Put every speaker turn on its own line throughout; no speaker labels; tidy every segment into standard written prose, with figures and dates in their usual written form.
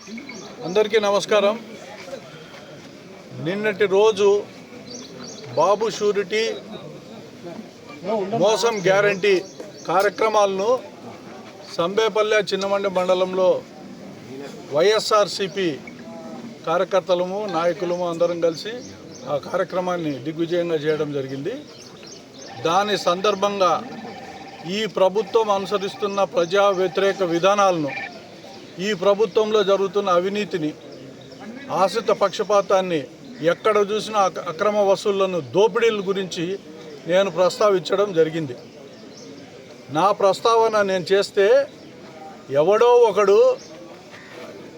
అందరికీ నమస్కారం. నిన్నటి రోజు బాబు షూరిటీ మోసం గ్యారంటీ కార్యక్రమాలను సంబేపల్లె చిన్నమండి మండలంలో వైఎస్ఆర్సిపి కార్యకర్తలము నాయకులము అందరం కలిసి ఆ కార్యక్రమాన్ని దిగ్విజయంగా చేయడం జరిగింది. దాని సందర్భంగా ఈ ప్రభుత్వం అనుసరిస్తున్న ప్రజా వ్యతిరేక విధానాలను, ఈ ప్రభుత్వంలో జరుగుతున్న అవినీతిని, ఆశ్రిత పక్షపాతాన్ని, ఎక్కడ చూసినా అక్రమ వసూళ్లను, దోపిడీల గురించి నేను ప్రస్తావించడం జరిగింది. నా ప్రస్తావన నేను చేస్తే ఎవడో ఒకడు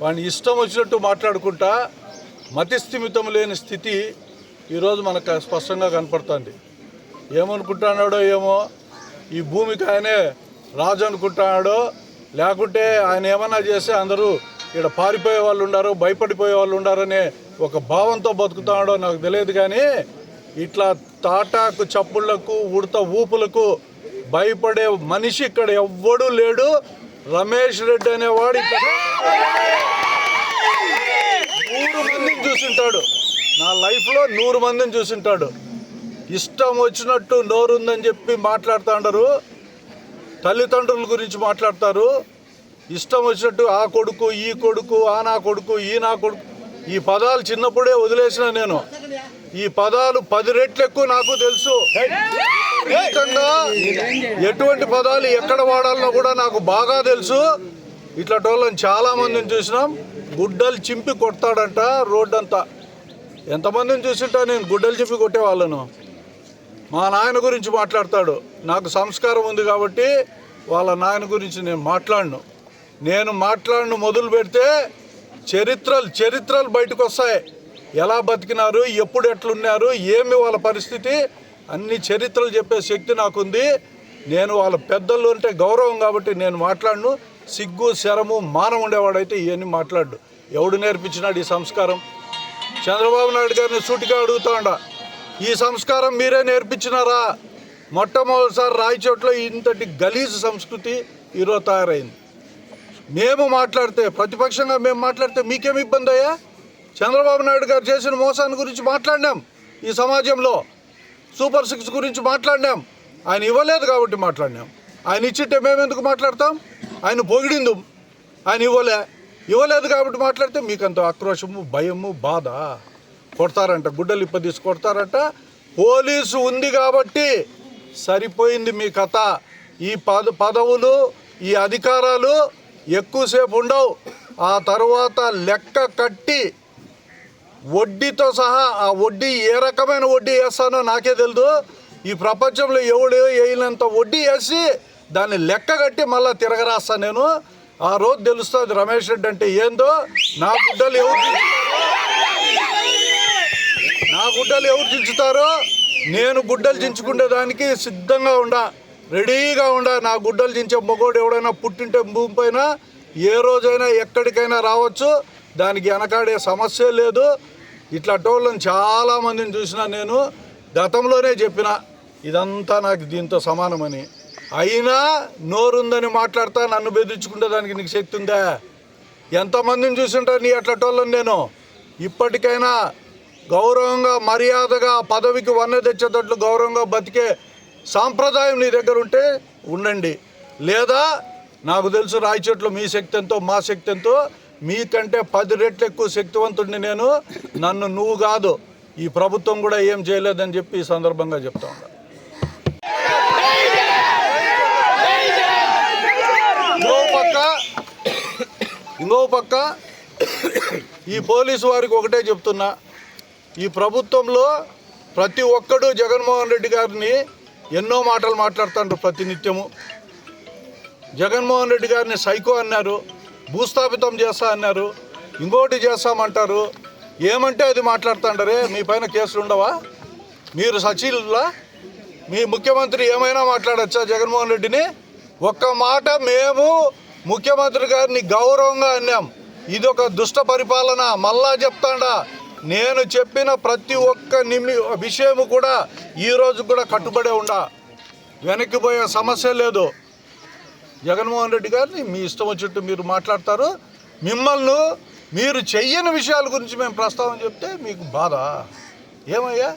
వాని ఇష్టం వచ్చినట్టు మాట్లాడుకుంటా మతిస్థిమితం లేని స్థితి ఈరోజు మనకు స్పష్టంగా కనపడుతుంది. ఏమనుకుంటున్నాడో ఏమో, ఈ భూమికి ఆయనే రాజు అనుకుంటున్నాడో, లేకుంటే ఆయన ఏమన్నా చేస్తే అందరూ ఇక్కడ పారిపోయే వాళ్ళు ఉండారు, భయపడిపోయే వాళ్ళు ఉండారనే ఒక భావంతో బతుకుతున్నాడో నాకు తెలియదు. కానీ ఇట్లా తాటాకు చప్పుళ్లకు, ఉడత ఊపులకు భయపడే మనిషి ఇక్కడ ఎవ్వడూ లేడు. రమేష్ రెడ్డి అనేవాడు ఇక్కడ 100 మందిని చూసింటాడు. నా లైఫ్లో 100 మందిని చూసింటాడు. ఇష్టం వచ్చినట్టు నోరుందని చెప్పి మాట్లాడుతుంటారు. తల్లిదండ్రుల గురించి మాట్లాడతారు. ఇష్టం వచ్చినట్టు ఆ కొడుకు, ఈ కొడుకు, ఆ నా కొడుకు, ఈ నా కొడుకు, ఈ పదాలు చిన్నప్పుడే వదిలేసిన నేను. ఈ పదాలు 10 రెట్లు ఎక్కువ నాకు తెలుసు. ఎటువంటి పదాలు ఎక్కడ వాడాలనో కూడా నాకు బాగా తెలుసు. ఇట్లాంటి చాలా మందిని చూసినాం. గుడ్డలు చింపి కొడతాడంట రోడ్డంతా. ఎంతమందిని చూసింటా నేను గుడ్డలు చింపి కొట్టేవాళ్ళను. మా నాయన గురించి మాట్లాడతాడు. నాకు సంస్కారం ఉంది కాబట్టి వాళ్ళ నాయన గురించి నేను మాట్లాడను. మొదలు పెడితే చరిత్రలు బయటకు వస్తాయి. ఎలా బతికినారు, ఎప్పుడు ఎట్లున్నారు, ఏమి వాళ్ళ పరిస్థితి, అన్ని చరిత్రలు చెప్పే శక్తి నాకుంది. నేను వాళ్ళ పెద్దలు అంటే గౌరవం కాబట్టి నేను మాట్లాడను. సిగ్గు, శరము, మానం ఉండేవాడైతే ఇవన్నీ మాట్లాడు. ఎవడు నేర్పించినాడు ఈ సంస్కారం? చంద్రబాబు నాయుడు గారిని సూటిగా అడుగుతాండా, ఈ సంస్కారం మీరే నేర్పించినారా? మొట్టమొదటిసారి రాయచోట్ల ఇంతటి గలీజు సంస్కృతి ఈరోజు తయారైంది. మేము మాట్లాడితే, ప్రతిపక్షంగా మేము మాట్లాడితే మీకేమి ఇబ్బంది అయ్యా? చంద్రబాబు నాయుడు గారు చేసిన మోసాన్ని గురించి మాట్లాడినాం. ఈ సమాజంలో సూపర్ 6 గురించి మాట్లాడినాం. ఆయన ఇవ్వలేదు కాబట్టి మాట్లాడినాం. ఆయన ఇచ్చింటే మేము ఎందుకు మాట్లాడతాం? ఆయన పొగిడిందు, ఆయన ఇవ్వలేదు కాబట్టి మాట్లాడితే మీకంత ఆక్రోషము, భయము, బాధ. కొడతారంట, గుడ్డలు ఇప్పదీసి కొడతారంట. పోలీసు ఉంది కాబట్టి సరిపోయింది మీ కథ. ఈ పదవులు, ఈ అధికారాలు ఎక్కువసేపు ఉండవు. ఆ తర్వాత లెక్క కట్టి వడ్డీతో సహా, ఆ వడ్డీ ఏ రకమైన వడ్డీ వేస్తానో నాకే తెలియదు. ఈ ప్రపంచంలో ఎవడు వేయనంత వడ్డీ వేసి దాన్ని లెక్క కట్టి మళ్ళీ తిరగరాస్తాను నేను. ఆ రోజు తెలుస్తుంది రమేష్ రెడ్డి అంటే ఏందో. నా గుడ్డలు ఎవరు చించుతారో నేను గుడ్డలు చించుకునే దానికి సిద్ధంగా రెడీగా నా గుడ్డలు చించే మొగోడు ఎవడైనా పుట్టింటే భూమి పైన ఏ రోజైనా ఎక్కడికైనా రావచ్చు. దానికి వెనకాడే సమస్య లేదు. ఇట్లాంటి వాళ్ళని చాలామందిని చూసినా నేను. గతంలోనే చెప్పిన ఇదంతా నాకు దీంతో సమానమని. అయినా నోరుందని మాట్లాడతా నన్ను బెదిరించుకుంటే దానికి నీకు శక్తి ఉందా? ఎంతమందిని చూసింటా నీ అట్లాంటి వాళ్ళని నేను. ఇప్పటికైనా గౌరవంగా, మర్యాదగా, పదవికి వన్నె తెచ్చేటట్లు గౌరవంగా బతికే సాంప్రదాయం నీ దగ్గర ఉంటే ఉండండి. లేదా నాకు తెలుసు రాయచోట్ల మీ శక్తి ఎంతో, మా శక్తి ఎంతో. మీకంటే 10 రెట్లు ఎక్కువ శక్తివంతుడిని నేను. నన్ను నువ్వు కాదు, ఈ ప్రభుత్వం కూడా ఏం చేయలేదని చెప్పి ఈ సందర్భంగా చెప్తా ఉన్నా. ఇంకో పక్క ఈ పోలీసు వారికి ఒకటే చెప్తున్నా, ఈ ప్రభుత్వంలో ప్రతి ఒక్కడు జగన్మోహన్ రెడ్డి గారిని ఎన్నో మాటలు మాట్లాడుతుంటారు. ప్రతినిత్యము జగన్మోహన్ రెడ్డి గారిని సైకో అన్నారు, భూస్థాపితం చేస్తా అన్నారు, ఇంకోటి చేస్తామంటారు. ఏమంటే అది మాట్లాడుతుంటారే. మీ పైన కేసులు ఉండవా? మీరు సచివులా? మీ ముఖ్యమంత్రి ఏమైనా మాట్లాడచ్చా జగన్మోహన్ రెడ్డిని? ఒక్క మాట మేము ముఖ్యమంత్రి గారిని గౌరవంగా అన్నాం. ఇది ఒక దుష్ట పరిపాలన. మళ్ళా చెప్తాడా, నేను చెప్పిన ప్రతి ఒక్క విషయము కూడా ఈరోజు కూడా కట్టుబడే వెనక్కిపోయే సమస్య లేదు. జగన్మోహన్ రెడ్డి గారిని మీ ఇష్టం వచ్చినట్టు మీరు మాట్లాడతారు. మిమ్మల్ని మీరు చెయ్యని విషయాల గురించి మేము ప్రస్తావన చెప్తే మీకు బాధ. ఏమయ్యా,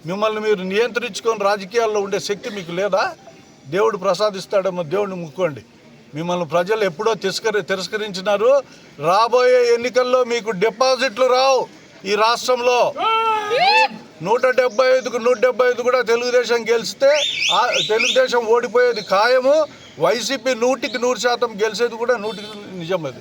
మిమ్మల్ని మీరు నియంత్రించుకొని రాజకీయాల్లో ఉండే శక్తి మీకు లేదా? దేవుడు ప్రసాదిస్తాడేమో, దేవుడిని ముక్కోండి. మిమ్మల్ని ప్రజలు ఎప్పుడో తిరస్కరించినారు. రాబోయే ఎన్నికల్లో మీకు డిపాజిట్లు రావు. ఈ రాష్ట్రంలో 175కు 175 కూడా తెలుగుదేశం గెలిస్తే తెలుగుదేశం ఓడిపోయేది ఖాయము. వైసీపీ 100% గెలిచేది కూడా 100% నిజం. అది